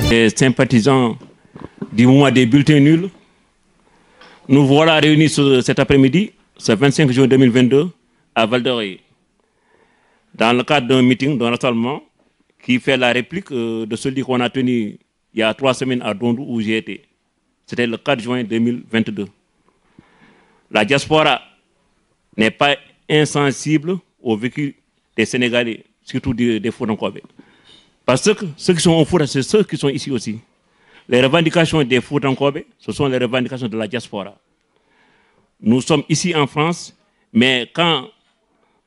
Les sympathisants du mouvement des bulletins nuls, nous voilà réunis cet après-midi, ce 25 juin 2022, à Val-d'Oreille, dans le cadre d'un meeting, d'un rassemblement qui fait la réplique de celui qu'on a tenu il y a 3 semaines à Dondou où j'ai été. C'était le 4 juin 2022. La diaspora n'est pas insensible au vécu des Sénégalais, surtout des Fouta-Nkobé. Parce que ceux qui sont au Fouta, c'est ceux qui sont ici aussi. Les revendications des Fouta-Nkobé, ce sont les revendications de la diaspora. Nous sommes ici en France, mais quand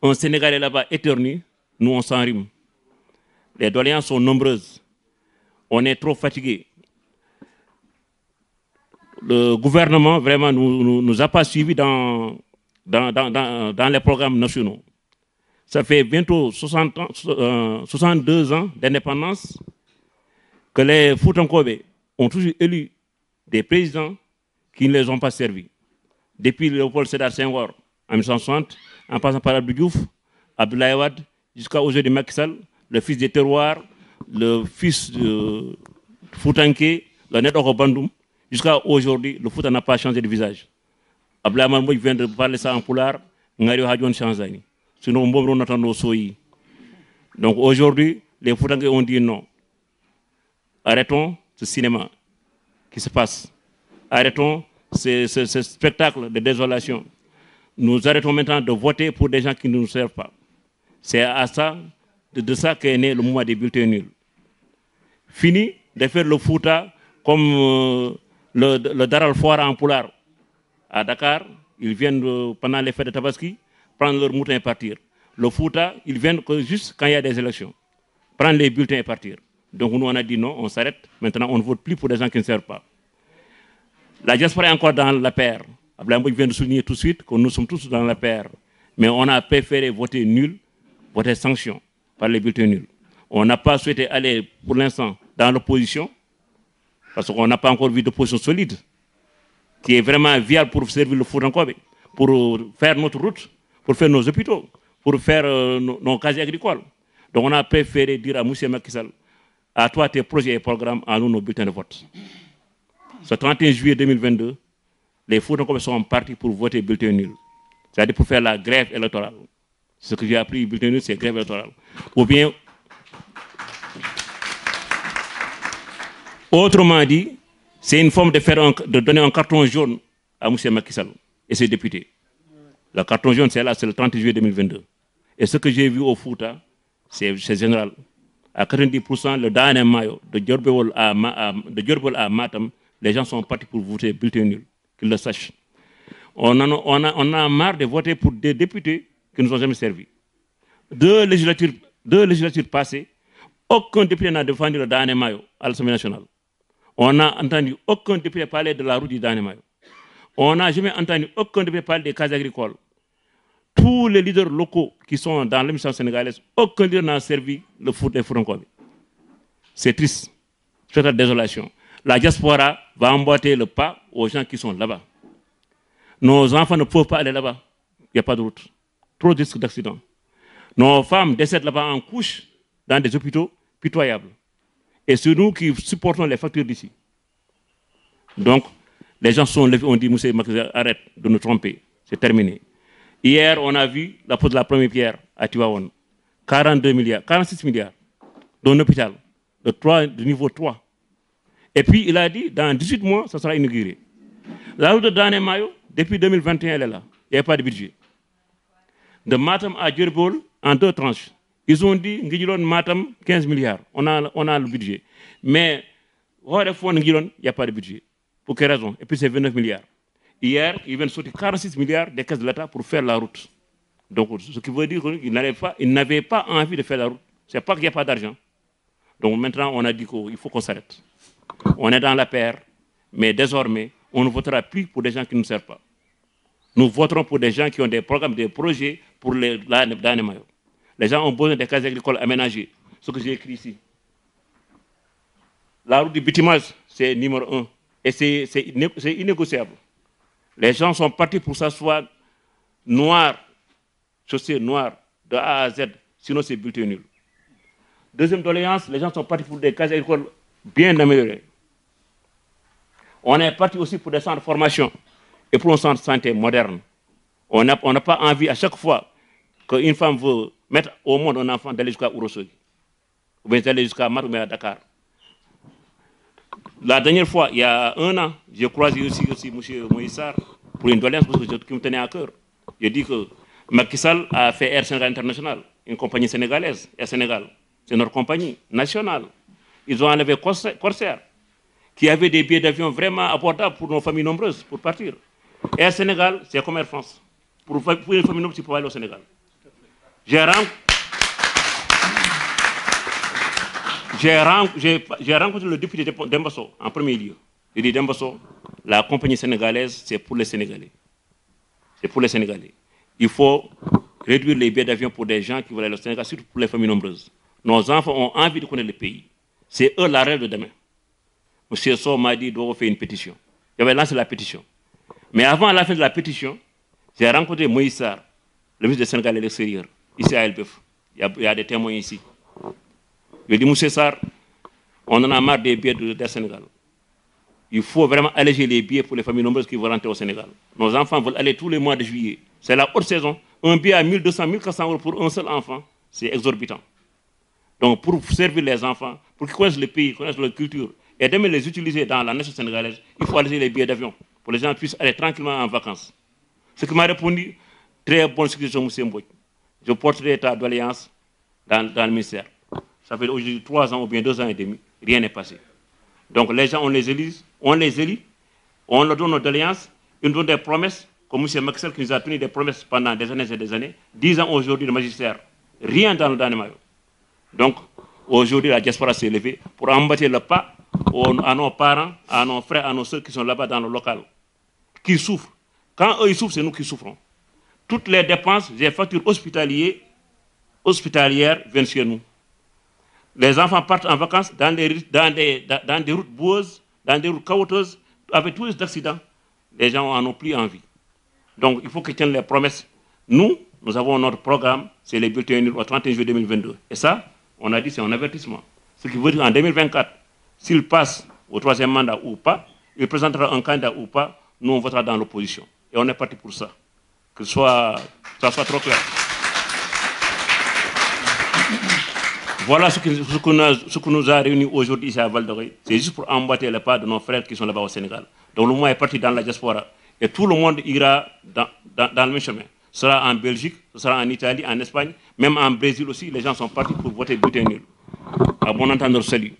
un Sénégalais là-bas éternue, nous on s'en rime. Les doléances sont nombreuses. On est trop fatigués. Le gouvernement vraiment nous a pas suivis dans les programmes nationaux. Ça fait bientôt 62 ans d'indépendance que les Fouta-Nkobé ont toujours élu des présidents qui ne les ont pas servis. Depuis Léopold Sédar Senghor en 1960, en passant par Abdou Diouf, Abdoulaye Wade, jusqu'à aujourd'hui Macky Sall, le fils des terroirs, le fils de Foutanké, le Nedoro Bandoum, jusqu'à aujourd'hui, le Fouta n'a pas changé de visage. Abdoulaye Wade vient de parler ça en poulard, Ngario Hadjon Chanzani. Sinon, on attend nos soyi. Donc aujourd'hui, les Foutanké ont dit non. Arrêtons ce cinéma qui se passe. Arrêtons ce spectacle de désolation. Nous arrêtons maintenant de voter pour des gens qui ne nous servent pas. C'est à ça, de ça qu'est né le mouvement des bulletins nuls. Fini de faire le Fouta comme le Daral Foire en Poulard. À Dakar, ils viennent pendant les fêtes de Tabaski prendre leur mouton et partir. Le Fouta, ils viennent juste quand il y a des élections. Prendre les bulletins et partir. Donc nous on a dit non, on s'arrête. Maintenant on ne vote plus pour des gens qui ne servent pas. La diaspora est encore dans la paire. Abdoulaye vient de souligner tout de suite que nous sommes tous dans la paire. Mais on a préféré voter nul, voter sanction par les bulletins nuls. On n'a pas souhaité aller pour l'instant dans l'opposition parce qu'on n'a pas encore vu d'opposition solide qui est vraiment viable pour servir le Fouta-Nkobé, pour faire notre route, pour faire nos hôpitaux, pour faire nos casiers agricoles. Donc on a préféré dire à M. Macky Sall, à toi tes projets et programmes, à nous nos bulletins de vote. Ce 31 juillet 2022, les Fouta-Nkobé sont partis pour voter bulletin nul. C'est-à-dire pour faire la grève électorale. Ce que j'ai appris, bulletin nul, c'est grève électorale. Ou bien, autrement dit, c'est une forme de donner un carton jaune à M. Macky Sall et ses députés. Le carton jaune, c'est là, c'est le 30 juillet 2022. Et ce que j'ai vu au Fouta, c'est général. À 90%, le dernier maillot de Djorbol à Matam, les gens sont partis pour voter bulletin nul, qu'ils le sachent. On a marre de voter pour des députés qui ne nous ont jamais servi. Deux législatures passées, aucun député n'a défendu le dernier maillot à l'Assemblée nationale. On n'a entendu aucun député parler de la route du dernier maillot. On n'a jamais entendu aucun député parler des cases agricoles. Tous les leaders locaux qui sont dans l'émission sénégalaise, aucun leader n'a servi le foot des Fouta-Nkobé. C'est triste. C'est une désolation. La diaspora va emboîter le pas aux gens qui sont là-bas. Nos enfants ne peuvent pas aller là-bas. Il n'y a pas de route. Trop de risques d'accident. Nos femmes décèdent là-bas en couche dans des hôpitaux pitoyables. Et c'est nous qui supportons les factures d'ici. Donc, les gens sont levés, on dit, monsieur Macky, arrête de nous tromper. C'est terminé. Hier, on a vu la pose de la première pierre à Tivaouane. 42 milliards, 46 milliards d'un hôpital de niveau 3. Et puis, il a dit, dans 18 mois, ça sera inauguré. La route de Dané Mayo, depuis 2021, elle est là. Il n'y a pas de budget. De Matam à Djerbol, en 2 tranches. Ils ont dit, Ngidilon, Matam, 15 milliards. On a le budget. Mais, il n'y a pas de budget. Pour quelle raison? Et puis, c'est 29 milliards. Hier, ils viennent sortir 46 milliards des caisses de l'État pour faire la route. Donc, ce qui veut dire qu'ils n'avaient pas envie de faire la route. Ce n'est pas qu'il n'y a pas d'argent. Donc, maintenant, on a dit qu'il faut qu'on s'arrête. On est dans la paire, mais désormais, on ne votera plus pour des gens qui ne nous servent pas. Nous voterons pour des gens qui ont des programmes, des projets pour l'année maillot. Les gens ont besoin des cases agricoles aménagées. Ce que j'ai écrit ici. La route du bitumage, c'est numéro 1. Et c'est innégociable. Les gens sont partis pour s'asseoir noir, chaussées noires, de A à Z. Sinon, c'est bulletin nul. Deuxième doléance, les gens sont partis pour des cases agricoles bien amélioré. On est parti aussi pour des centres de formation et pour un centre de santé moderne. On n'a pas envie à chaque fois qu'une femme veut mettre au monde un enfant d'aller jusqu'à Ourossogui, ou bien d'aller jusqu'à Mar ou bien à Dakar. La dernière fois, il y a 1 an, j'ai croisé aussi M. Moïse Sarr pour une doléance qui me tenait à cœur. J'ai dit que Macky Sall a fait Air Sénégal International, une compagnie sénégalaise, Air Sénégal. C'est notre compagnie nationale. Ils ont enlevé Corsair, qui avait des billets d'avion vraiment abordables pour nos familles nombreuses pour partir. Air Sénégal, c'est comme Air France. Pour une famille nombreuse, tu peux aller au Sénégal. J'ai rencontré le député d'Embasso en premier lieu. Il dit d'Embasso, la compagnie sénégalaise, c'est pour les Sénégalais. C'est pour les Sénégalais. Il faut réduire les billets d'avion pour des gens qui veulent aller au Sénégal, surtout pour les familles nombreuses. Nos enfants ont envie de connaître le pays. C'est eux la rêve de demain. M. Sow m'a dit de faire une pétition. J'avais lancé la pétition. Mais avant la fin de la pétition, j'ai rencontré Moïse Sarr, le ministre du Sénégal et de l'extérieur, ici à Elbeuf. Il y a des témoins ici. Je lui ai dit, M. Sarr, on en a marre des billets du Sénégal. Il faut vraiment alléger les billets pour les familles nombreuses qui vont rentrer au Sénégal. Nos enfants veulent aller tous les mois de juillet. C'est la haute saison. Un billet à 1200, 1400 euros pour un seul enfant, c'est exorbitant. Donc, pour servir les enfants, pour qu'ils connaissent le pays, connaissent leur culture, et de les utiliser dans la nation sénégalaise, il faut alléger les billets d'avion pour que les gens puissent aller tranquillement en vacances. Ce qui m'a répondu, très bonne suggestion, M. Mbouy. Je porterai ta doléance dans le ministère. Ça fait aujourd'hui 3 ans ou bien 2 ans et demi, rien n'est passé. Donc les gens, on les élit, on leur donne nos doléances, ils nous donnent des promesses, comme M. Maxel qui nous a tenu des promesses pendant des années et des années. 10 ans aujourd'hui de magistère, rien dans le maillot. Donc aujourd'hui, la diaspora s'est levée pour emboîter le pas à nos parents, à nos frères, à nos soeurs qui sont là-bas dans le local, qui souffrent. Quand eux ils souffrent, c'est nous qui souffrons. Toutes les dépenses, les factures hospitalières viennent chez nous. Les enfants partent en vacances dans des routes boueuses, dans des routes caouteuses, avec tous les accidents. Les gens en ont plus envie. Donc il faut qu'ils tiennent les promesses. Nous avons notre programme, c'est les bulletins nuls au 31 juillet 2022. Et ça, on a dit c'est un avertissement. Ce qui veut dire qu'en 2024, s'il passe au 3e mandat ou pas, il présentera un candidat ou pas, nous on votera dans l'opposition. Et on est parti pour ça. Que ça soit trop clair. Voilà ce qui nous a réunis aujourd'hui ici à Val-d'Oreille. C'est juste pour emboîter le pas de nos frères qui sont là-bas au Sénégal. Donc le mouvement est parti dans la diaspora. Et tout le monde ira dans le même chemin. Ce sera en Belgique, ce sera en Italie, en Espagne, même en Brésil aussi. Les gens sont partis pour voter bulletin nul. À bon entendeur, salut.